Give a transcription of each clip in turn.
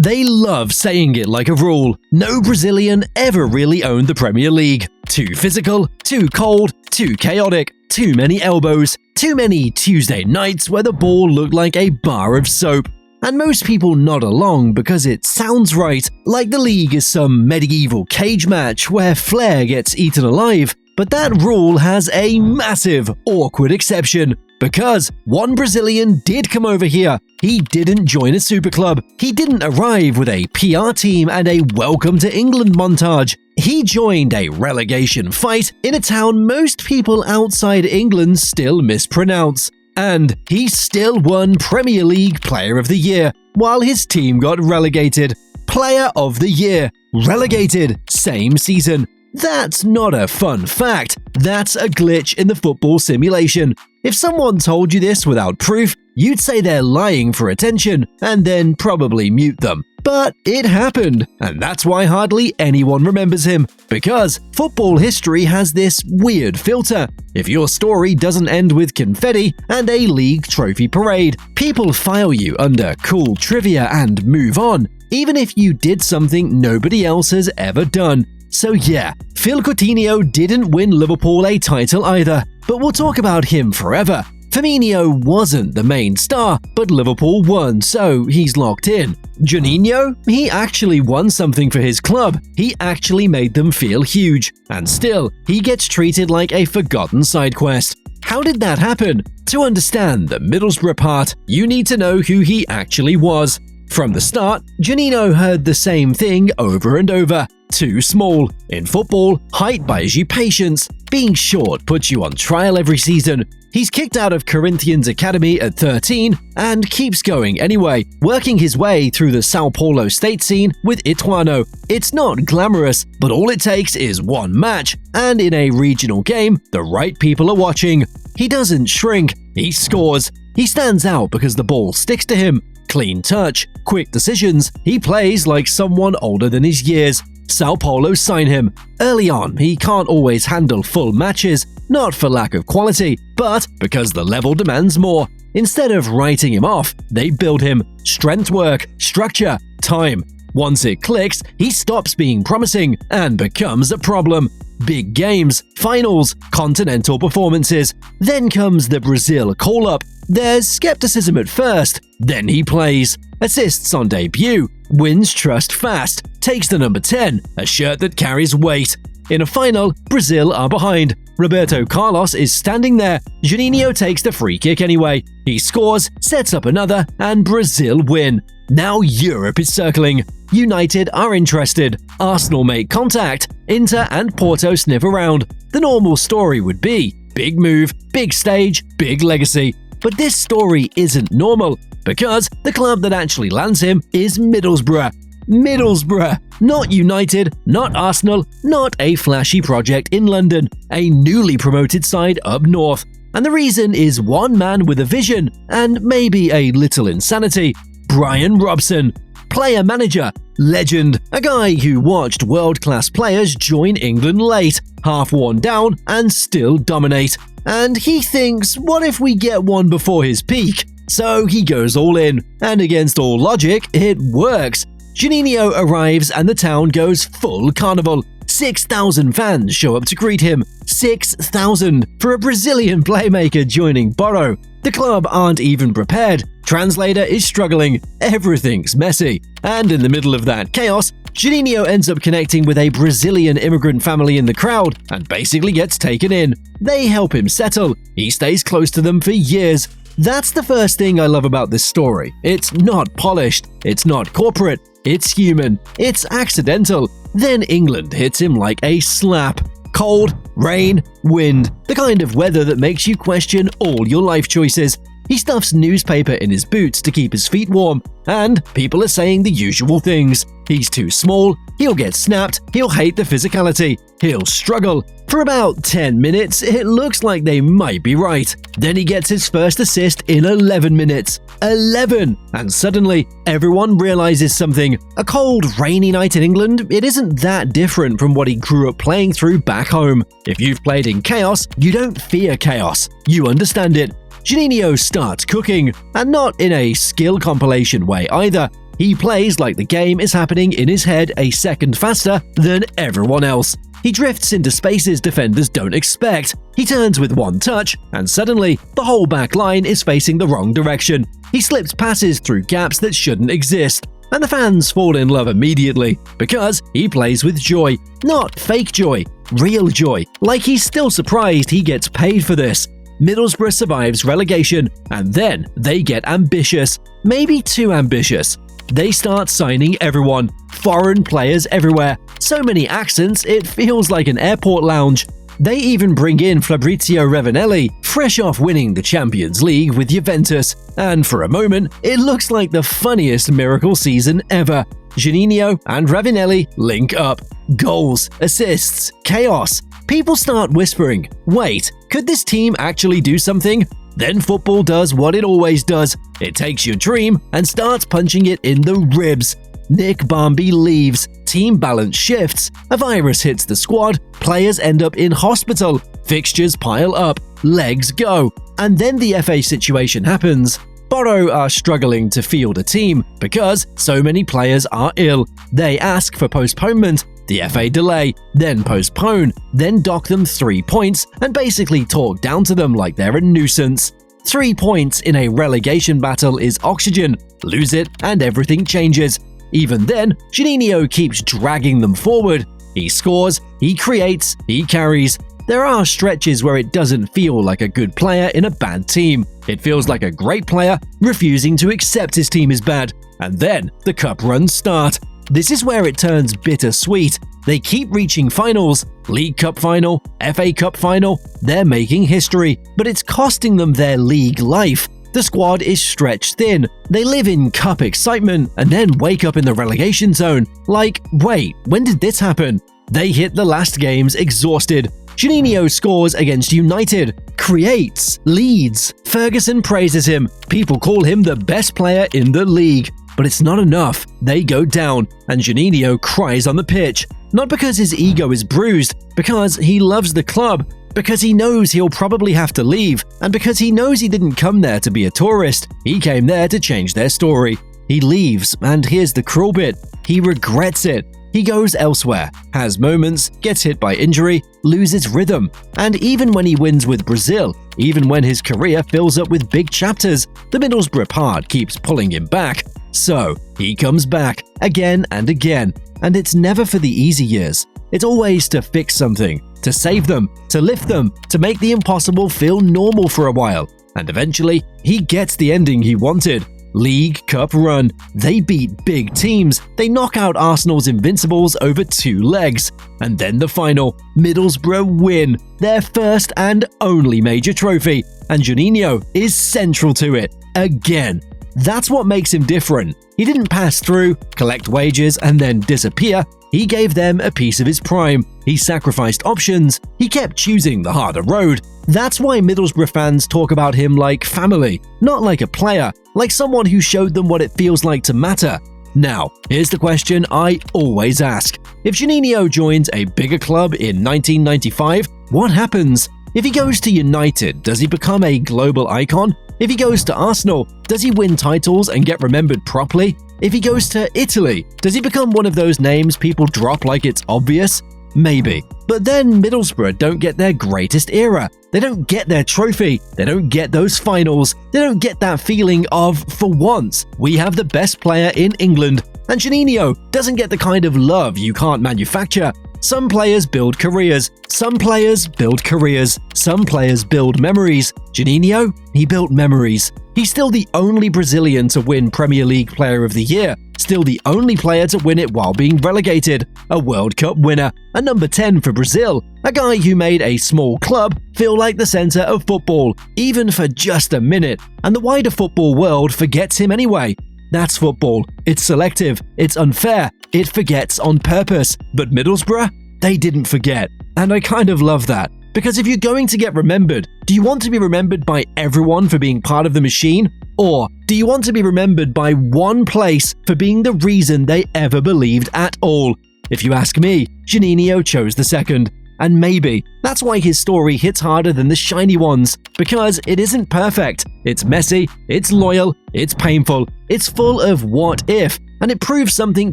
They love saying it like a rule. No Brazilian ever really owned the Premier League. Too physical, too cold, too chaotic, too many elbows, too many Tuesday nights where the ball looked like a bar of soap. And most people nod along because it sounds right, like the league is some medieval cage match where Flair gets eaten alive. But that rule has a massive, awkward exception. Because one Brazilian did come over here. He didn't join a superclub. He didn't arrive with a PR team and a welcome to England montage. He joined a relegation fight in a town most people outside England still mispronounce. And he still won Premier League Player of the Year, while his team got relegated. Player of the Year. Relegated. Same season. That's not a fun fact. That's a glitch in the football simulation. If someone told you this without proof, you'd say they're lying for attention and then probably mute them. But it happened, and that's why hardly anyone remembers him, because football history has this weird filter. If your story doesn't end with confetti and a league trophy parade, people file you under cool trivia and move on, even if you did something nobody else has ever done. So yeah, Phil Coutinho didn't win Liverpool a title either, but we'll talk about him forever. Firmino wasn't the main star, but Liverpool won, so he's locked in. Juninho? He actually won something for his club. He actually made them feel huge. And still, he gets treated like a forgotten side quest. How did that happen? To understand the Middlesbrough part, you need to know who he actually was. From the start, Juninho heard the same thing over and over. Too small. In football, height buys you patience. Being short puts you on trial every season. He's kicked out of Corinthians Academy at 13 and keeps going anyway, working his way through the Sao Paulo state scene with Ituano. It's not glamorous, but all it takes is one match, and in a regional game, the right people are watching. He doesn't shrink, he scores. He stands out because the ball sticks to him. Clean touch, quick decisions, he plays like someone older than his years. Sao Paulo sign him. Early on, he can't always handle full matches, not for lack of quality, but because the level demands more. Instead of writing him off, they build him. Strength work, structure, time. Once it clicks, he stops being promising and becomes a problem. Big games, finals, continental performances. Then comes the Brazil call-up. There's skepticism at first, then he plays. Assists on debut, wins trust fast, takes the number 10, a shirt that carries weight. In a final, Brazil are behind. Roberto Carlos is standing there. Juninho takes the free kick anyway. He scores, sets up another, and Brazil win. Now Europe is circling. United are interested. Arsenal make contact. Inter and Porto sniff around. The normal story would be big move, big stage, big legacy. But this story isn't normal, because the club that actually lands him is Middlesbrough. Middlesbrough, not United, not Arsenal, not a flashy project in London, a newly promoted side up north. And the reason is one man with a vision and maybe a little insanity: Brian Robson. Player manager, legend, a guy who watched world-class players join England late, half worn down and still dominate. And he thinks, what if we get one before his peak? So he goes all in, and against all logic, it works. Juninho arrives and the town goes full carnival. 6,000 fans show up to greet him. 6,000 for a Brazilian playmaker joining Borough. The club aren't even prepared. Translator is struggling. Everything's messy. And in the middle of that chaos, Juninho ends up connecting with a Brazilian immigrant family in the crowd and basically gets taken in. They help him settle. He stays close to them for years. That's the first thing I love about this story. It's not polished. It's not corporate. It's human. It's accidental. Then England hits him like a slap. Cold, rain, wind, the kind of weather that makes you question all your life choices. He stuffs newspaper in his boots to keep his feet warm, and people are saying the usual things. He's too small, he'll get snapped, he'll hate the physicality, he'll struggle. For about 10 minutes, it looks like they might be right. Then he gets his first assist in 11 minutes. 11! And suddenly, everyone realizes something. A cold, rainy night in England, it isn't that different from what he grew up playing through back home. If you've played in chaos, you don't fear chaos. You understand it. Juninho starts cooking, and not in a skill compilation way either. He plays like the game is happening in his head a second faster than everyone else. He drifts into spaces defenders don't expect. He turns with one touch, and suddenly, the whole back line is facing the wrong direction. He slips passes through gaps that shouldn't exist. And the fans fall in love immediately, because he plays with joy. Not fake joy, real joy. Like he's still surprised he gets paid for this. Middlesbrough survives relegation, and then they get ambitious. Maybe too ambitious. They start signing everyone. Foreign players everywhere. So many accents, it feels like an airport lounge. They even bring in Fabrizio Ravanelli, fresh off winning the Champions League with Juventus. And for a moment, it looks like the funniest miracle season ever. Juninho and Ravanelli link up. Goals, assists, chaos. People start whispering, wait, could this team actually do something? Then football does what it always does. It takes your dream and starts punching it in the ribs. Nick Barmby leaves, team balance shifts, a virus hits the squad, players end up in hospital, fixtures pile up, legs go, and then the FA situation happens. Borough are struggling to field a team because so many players are ill. They ask for postponement, the FA delay, then postpone, then dock them 3 points and basically talk down to them like they're a nuisance. 3 points in a relegation battle is oxygen. Lose it and everything changes. Even then, Juninho keeps dragging them forward. He scores, he creates, he carries. There are stretches where it doesn't feel like a good player in a bad team. It feels like a great player refusing to accept his team is bad. And then the cup runs start. This is where it turns bittersweet. They keep reaching finals, League Cup final, FA Cup final. They're making history, but it's costing them their league life. The squad is stretched thin. They live in cup excitement and then wake up in the relegation zone. Like, wait, when did this happen? They hit the last games exhausted. Juninho scores against United, creates, leads. Ferguson praises him. People call him the best player in the league. But it's not enough. They go down, and Juninho cries on the pitch. Not because his ego is bruised, because he loves the club, because he knows he'll probably have to leave, and because he knows he didn't come there to be a tourist. He came there to change their story. He leaves, and here's the cruel bit. He regrets it. He goes elsewhere, has moments, gets hit by injury, loses rhythm. And even when he wins with Brazil, even when his career fills up with big chapters, the Middlesbrough part keeps pulling him back. So, he comes back, again and again, and it's never for the easy years. It's always to fix something, to save them, to lift them, to make the impossible feel normal for a while. And eventually, he gets the ending he wanted. League Cup run. They beat big teams. They knock out Arsenal's Invincibles over 2 legs. And then the final. Middlesbrough win. Their first and only major trophy. And Juninho is central to it. Again. That's what makes him different. He didn't pass through, collect wages, and then disappear. He gave them a piece of his prime. He sacrificed options. He kept choosing the harder road. That's why Middlesbrough fans talk about him like family, not like a player, like someone who showed them what it feels like to matter. Now, here's the question I always ask. If Juninho joins a bigger club in 1995, what happens? If he goes to United, does he become a global icon? If he goes to Arsenal, does he win titles and get remembered properly? If he goes to Italy, does he become one of those names people drop like it's obvious? Maybe. But then Middlesbrough don't get their greatest era. They don't get their trophy. They don't get those finals. They don't get that feeling of, for once, we have the best player in England. And Juninho doesn't get the kind of love you can't manufacture. Some players build careers. Some players build careers. Some players build memories. Juninho, he built memories. He's still the only Brazilian to win Premier League Player of the Year. Still the only player to win it while being relegated. A World Cup winner. A number 10 for Brazil. A guy who made a small club feel like the center of football, even for just a minute. And the wider football world forgets him anyway. That's football. It's selective. It's unfair. It forgets on purpose. But Middlesbrough? They didn't forget. And I kind of love that. Because if you're going to get remembered, do you want to be remembered by everyone for being part of the machine? Or do you want to be remembered by one place for being the reason they ever believed at all? If you ask me, Juninho chose the second. And maybe that's why his story hits harder than the shiny ones, because it isn't perfect. It's messy, it's loyal, it's painful, it's full of what if, and it proves something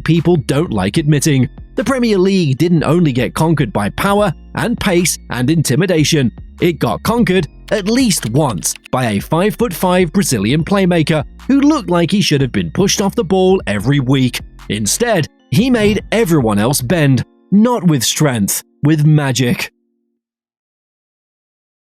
people don't like admitting. The Premier League didn't only get conquered by power and pace and intimidation. It got conquered at least once by a 5'5" Brazilian playmaker who looked like he should have been pushed off the ball every week. Instead, he made everyone else bend, not with strength, with magic.